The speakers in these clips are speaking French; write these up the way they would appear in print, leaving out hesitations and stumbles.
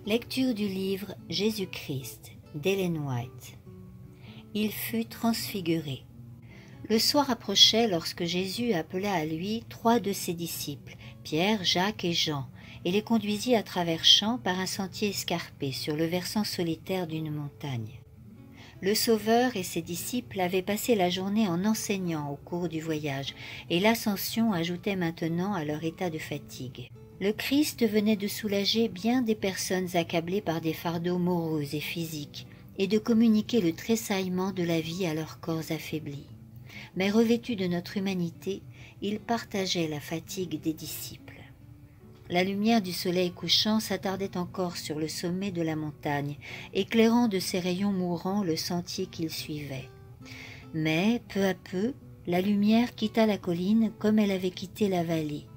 Lecture du livre Jésus-Christ d'Ellen White. Il fut transfiguré. Le soir approchait lorsque Jésus appela à lui 3 de ses disciples, Pierre, Jacques et Jean, et les conduisit à travers champs par un sentier escarpé sur le versant solitaire d'une montagne. Le Sauveur et ses disciples avaient passé la journée en enseignant au cours du voyage, et l'ascension ajoutait maintenant à leur état de fatigue. Le Christ venait de soulager bien des personnes accablées par des fardeaux moraux et physiques, et de communiquer le tressaillement de la vie à leurs corps affaiblis. Mais revêtu de notre humanité, il partageait la fatigue des disciples. La lumière du soleil couchant s'attardait encore sur le sommet de la montagne, éclairant de ses rayons mourants le sentier qu'ils suivaient. Mais, peu à peu, la lumière quitta la colline comme elle avait quitté la vallée.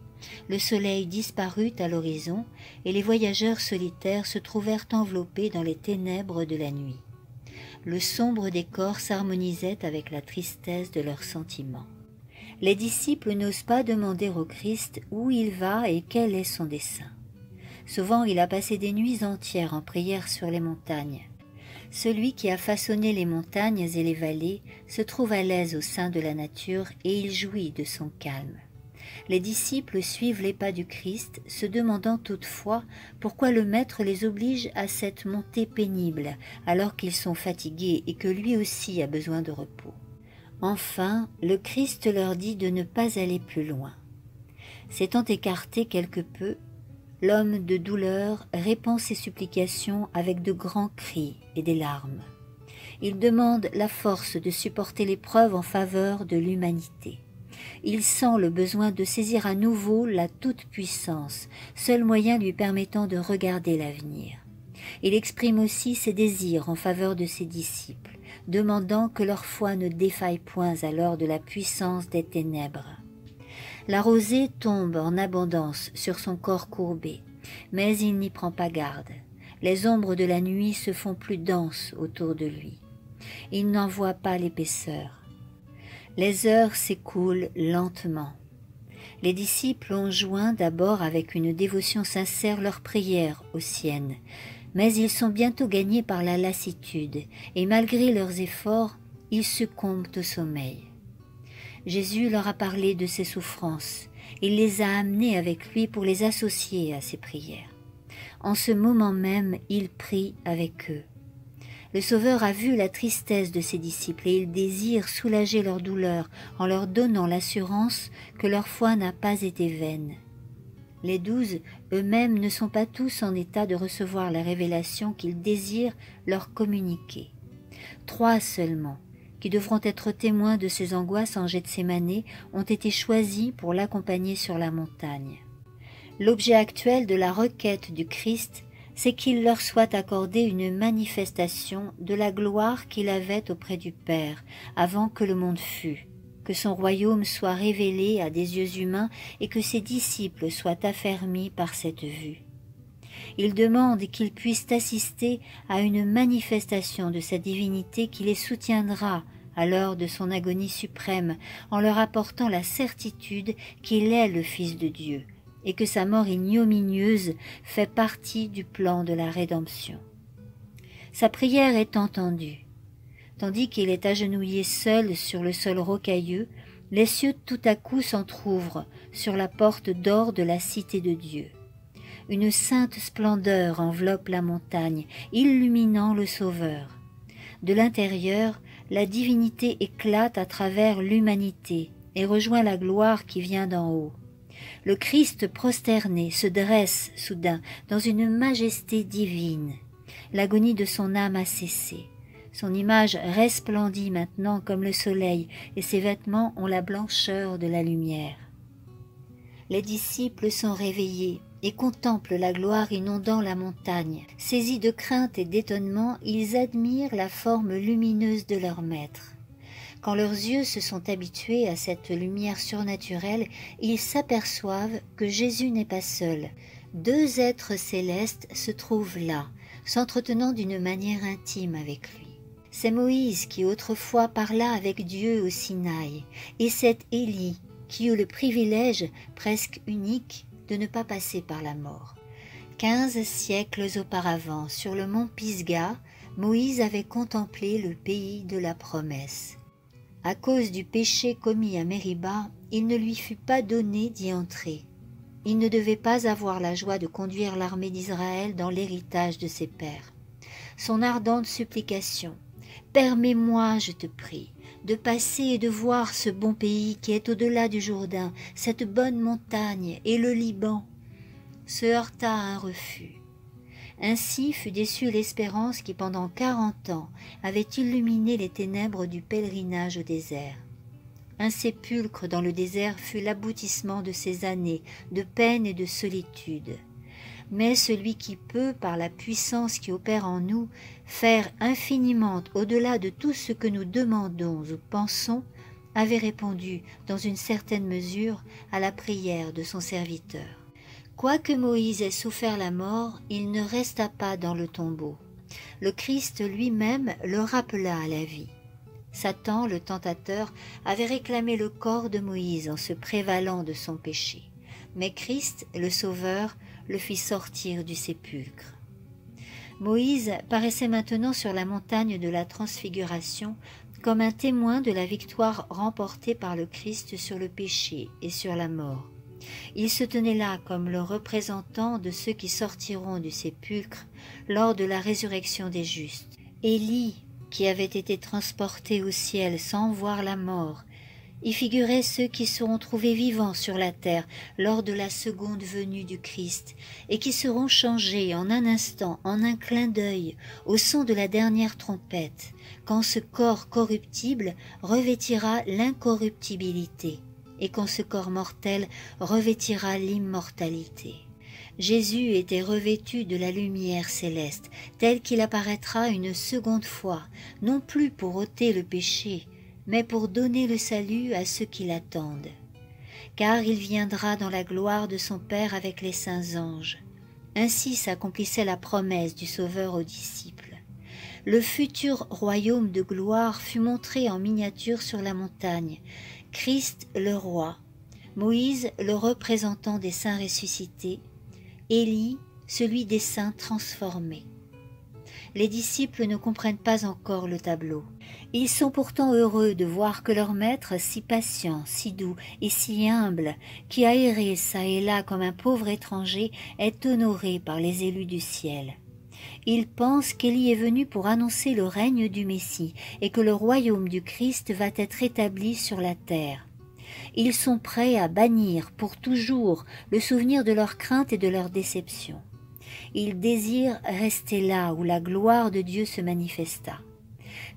Le soleil disparut à l'horizon et les voyageurs solitaires se trouvèrent enveloppés dans les ténèbres de la nuit. Le sombre décor s'harmonisait avec la tristesse de leurs sentiments. Les disciples n'osent pas demander au Christ où il va et quel est son dessein. Souvent il a passé des nuits entières en prière sur les montagnes. Celui qui a façonné les montagnes et les vallées se trouve à l'aise au sein de la nature et il jouit de son calme. Les disciples suivent les pas du Christ, se demandant toutefois pourquoi le Maître les oblige à cette montée pénible, alors qu'ils sont fatigués et que lui aussi a besoin de repos. Enfin, le Christ leur dit de ne pas aller plus loin. S'étant écarté quelque peu, l'homme de douleur répand ses supplications avec de grands cris et des larmes. Il demande la force de supporter l'épreuve en faveur de l'humanité. Il sent le besoin de saisir à nouveau la toute-puissance, seul moyen lui permettant de regarder l'avenir. Il exprime aussi ses désirs en faveur de ses disciples, demandant que leur foi ne défaille point alors de la puissance des ténèbres. La rosée tombe en abondance sur son corps courbé, mais il n'y prend pas garde. Les ombres de la nuit se font plus denses autour de lui. Il n'en voit pas l'épaisseur. Les heures s'écoulent lentement. Les disciples ont joint d'abord avec une dévotion sincère leurs prières aux siennes, mais ils sont bientôt gagnés par la lassitude, et malgré leurs efforts, ils succombent au sommeil. Jésus leur a parlé de ses souffrances, il les a amenés avec lui pour les associer à ses prières. En ce moment même, il prie avec eux. Le Sauveur a vu la tristesse de ses disciples et il désire soulager leur douleur en leur donnant l'assurance que leur foi n'a pas été vaine. Les 12 eux-mêmes ne sont pas tous en état de recevoir la révélation qu'ils désirent leur communiquer. 3 seulement, qui devront être témoins de ces angoisses en Gethsémanée, ont été choisis pour l'accompagner sur la montagne. L'objet actuel de la requête du Christ, c'est qu'il leur soit accordé une manifestation de la gloire qu'il avait auprès du Père avant que le monde fût, que son royaume soit révélé à des yeux humains et que ses disciples soient affermis par cette vue. Il demande qu'ils puissent assister à une manifestation de sa divinité qui les soutiendra à l'heure de son agonie suprême en leur apportant la certitude qu'il est le Fils de Dieu et que sa mort ignominieuse fait partie du plan de la rédemption. Sa prière est entendue. Tandis qu'il est agenouillé seul sur le sol rocailleux, les cieux tout à coup s'entr'ouvrent sur la porte d'or de la cité de Dieu. Une sainte splendeur enveloppe la montagne, illuminant le Sauveur. De l'intérieur, la divinité éclate à travers l'humanité et rejoint la gloire qui vient d'en haut. Le Christ prosterné se dresse soudain dans une majesté divine. L'agonie de son âme a cessé. Son image resplendit maintenant comme le soleil et ses vêtements ont la blancheur de la lumière. Les disciples sont réveillés et contemplent la gloire inondant la montagne. Saisis de crainte et d'étonnement, ils admirent la forme lumineuse de leur maître. Quand leurs yeux se sont habitués à cette lumière surnaturelle, ils s'aperçoivent que Jésus n'est pas seul. 2 êtres célestes se trouvent là, s'entretenant d'une manière intime avec lui. C'est Moïse qui autrefois parla avec Dieu au Sinaï, et c'est Élie qui eut le privilège presque unique de ne pas passer par la mort. 15 siècles auparavant, sur le mont Pisgah, Moïse avait contemplé le pays de la promesse. À cause du péché commis à Mériba, il ne lui fut pas donné d'y entrer. Il ne devait pas avoir la joie de conduire l'armée d'Israël dans l'héritage de ses pères. Son ardente supplication « Permets-moi, je te prie, de passer et de voir ce bon pays qui est au-delà du Jourdain, cette bonne montagne et le Liban », se heurta à un refus. Ainsi fut déçue l'espérance qui pendant 40 ans avait illuminé les ténèbres du pèlerinage au désert. Un sépulcre dans le désert fut l'aboutissement de ces années de peine et de solitude. Mais celui qui peut, par la puissance qui opère en nous, faire infiniment au-delà de tout ce que nous demandons ou pensons, avait répondu, dans une certaine mesure, à la prière de son serviteur. Quoique Moïse ait souffert la mort, il ne resta pas dans le tombeau. Le Christ lui-même le rappela à la vie. Satan, le tentateur, avait réclamé le corps de Moïse en se prévalant de son péché. Mais Christ, le Sauveur, le fit sortir du sépulcre. Moïse paraissait maintenant sur la montagne de la Transfiguration comme un témoin de la victoire remportée par le Christ sur le péché et sur la mort. Il se tenait là comme le représentant de ceux qui sortiront du sépulcre lors de la résurrection des justes. Élie, qui avait été transporté au ciel sans voir la mort, y figurait ceux qui seront trouvés vivants sur la terre lors de la seconde venue du Christ et qui seront changés en un instant, en un clin d'œil, au son de la dernière trompette, quand ce corps corruptible revêtira l'incorruptibilité et quand ce corps mortel revêtira l'immortalité. Jésus était revêtu de la lumière céleste, tel qu'il apparaîtra une seconde fois, non plus pour ôter le péché, mais pour donner le salut à ceux qui l'attendent. Car il viendra dans la gloire de son Père avec les saints anges. Ainsi s'accomplissait la promesse du Sauveur aux disciples. Le futur royaume de gloire fut montré en miniature sur la montagne. Christ le roi, Moïse le représentant des saints ressuscités, Élie celui des saints transformés. Les disciples ne comprennent pas encore le tableau. Ils sont pourtant heureux de voir que leur maître, si patient, si doux et si humble, qui a erré çà et là comme un pauvre étranger, est honoré par les élus du ciel. Ils pensent qu'Élie est venu pour annoncer le règne du Messie et que le royaume du Christ va être établi sur la terre. Ils sont prêts à bannir pour toujours le souvenir de leur crainte et de leur déception. Ils désirent rester là où la gloire de Dieu se manifesta.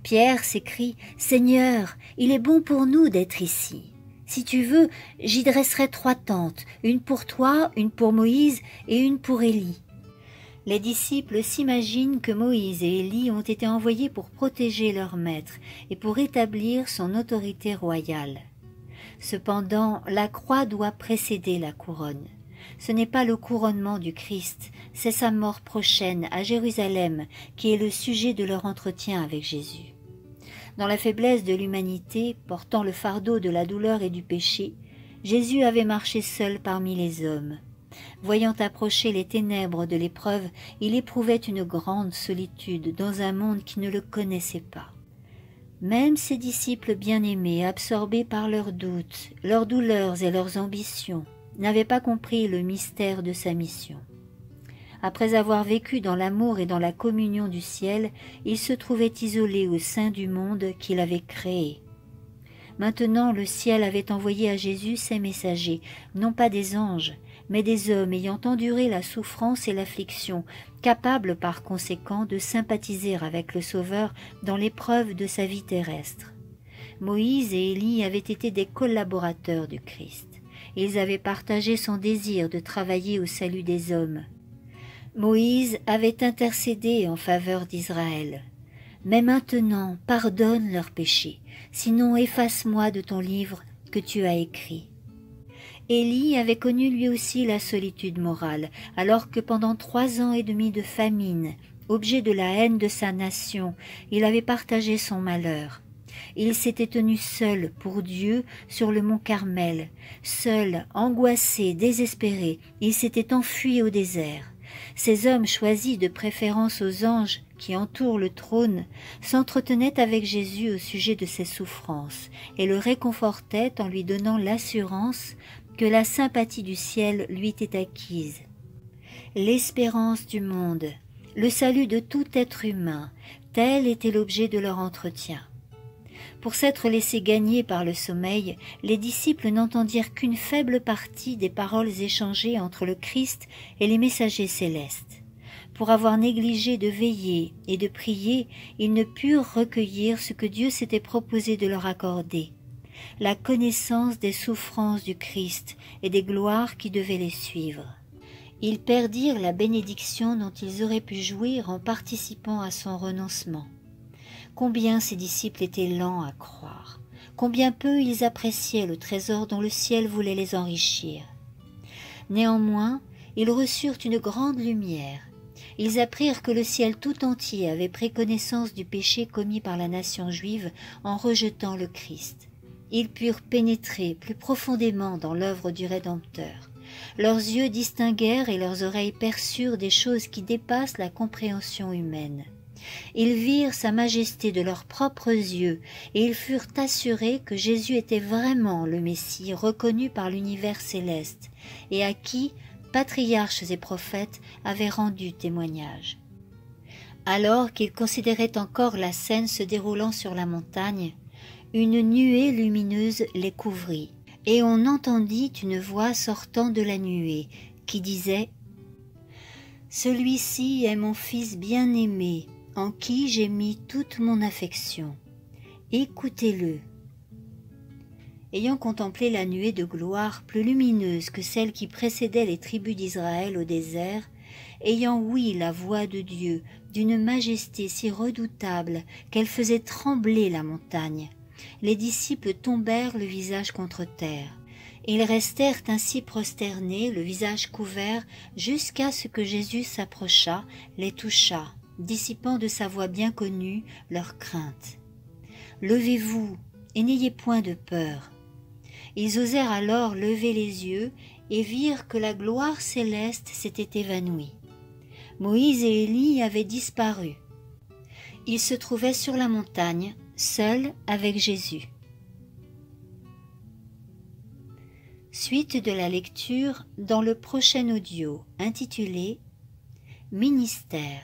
Pierre s'écrie « Seigneur, il est bon pour nous d'être ici. Si tu veux, j'y dresserai 3 tentes, une pour toi, une pour Moïse et une pour Élie. » Les disciples s'imaginent que Moïse et Élie ont été envoyés pour protéger leur maître et pour établir son autorité royale. Cependant, la croix doit précéder la couronne. Ce n'est pas le couronnement du Christ, c'est sa mort prochaine à Jérusalem qui est le sujet de leur entretien avec Jésus. Dans la faiblesse de l'humanité, portant le fardeau de la douleur et du péché, Jésus avait marché seul parmi les hommes. Voyant approcher les ténèbres de l'épreuve, il éprouvait une grande solitude dans un monde qui ne le connaissait pas. Même ses disciples bien-aimés, absorbés par leurs doutes, leurs douleurs et leurs ambitions, n'avaient pas compris le mystère de sa mission. Après avoir vécu dans l'amour et dans la communion du ciel, il se trouvait isolé au sein du monde qu'il avait créé. Maintenant, le ciel avait envoyé à Jésus ses messagers, non pas des anges, mais des hommes ayant enduré la souffrance et l'affliction, capables par conséquent de sympathiser avec le Sauveur dans l'épreuve de sa vie terrestre. Moïse et Élie avaient été des collaborateurs du Christ. Ils avaient partagé son désir de travailler au salut des hommes. Moïse avait intercédé en faveur d'Israël. Mais maintenant, pardonne leurs péchés, sinon efface-moi de ton livre que tu as écrit. Élie avait connu lui aussi la solitude morale, alors que pendant 3 ans et demi de famine, objet de la haine de sa nation, il avait partagé son malheur. Il s'était tenu seul pour Dieu sur le mont Carmel, seul, angoissé, désespéré, il s'était enfui au désert. ces hommes choisis de préférence aux anges qui entourent le trône s'entretenaient avec Jésus au sujet de ses souffrances et le réconfortaient en lui donnant l'assurance que la sympathie du ciel lui était acquise. L'espérance du monde, le salut de tout être humain, tel était l'objet de leur entretien. Pour s'être laissés gagner par le sommeil, les disciples n'entendirent qu'une faible partie des paroles échangées entre le Christ et les messagers célestes. Pour avoir négligé de veiller et de prier, ils ne purent recueillir ce que Dieu s'était proposé de leur accorder, la connaissance des souffrances du Christ et des gloires qui devaient les suivre. Ils perdirent la bénédiction dont ils auraient pu jouir en participant à son renoncement. Combien ces disciples étaient lents à croire, combien peu ils appréciaient le trésor dont le ciel voulait les enrichir. Néanmoins, ils reçurent une grande lumière. Ils apprirent que le ciel tout entier avait pris connaissance du péché commis par la nation juive en rejetant le Christ. Ils purent pénétrer plus profondément dans l'œuvre du Rédempteur. Leurs yeux distinguèrent et leurs oreilles perçurent des choses qui dépassent la compréhension humaine. Ils virent sa majesté de leurs propres yeux et ils furent assurés que Jésus était vraiment le Messie reconnu par l'univers céleste et à qui patriarches et prophètes avaient rendu témoignage. Alors qu'ils considéraient encore la scène se déroulant sur la montagne, une nuée lumineuse les couvrit et on entendit une voix sortant de la nuée qui disait « Celui-ci est mon Fils bien-aimé, en qui j'ai mis toute mon affection. Écoutez-le. » Ayant contemplé la nuée de gloire plus lumineuse que celle qui précédait les tribus d'Israël au désert, ayant ouï la voix de Dieu d'une majesté si redoutable qu'elle faisait trembler la montagne, les disciples tombèrent le visage contre terre. Ils restèrent ainsi prosternés, le visage couvert, jusqu'à ce que Jésus s'approcha, les toucha, dissipant de sa voix bien connue leur crainte. « Levez-vous et n'ayez point de peur. » Ils osèrent alors lever les yeux et virent que la gloire céleste s'était évanouie. Moïse et Élie avaient disparu. Ils se trouvaient sur la montagne, seuls avec Jésus. Suite de la lecture dans le prochain audio intitulé « Ministère ».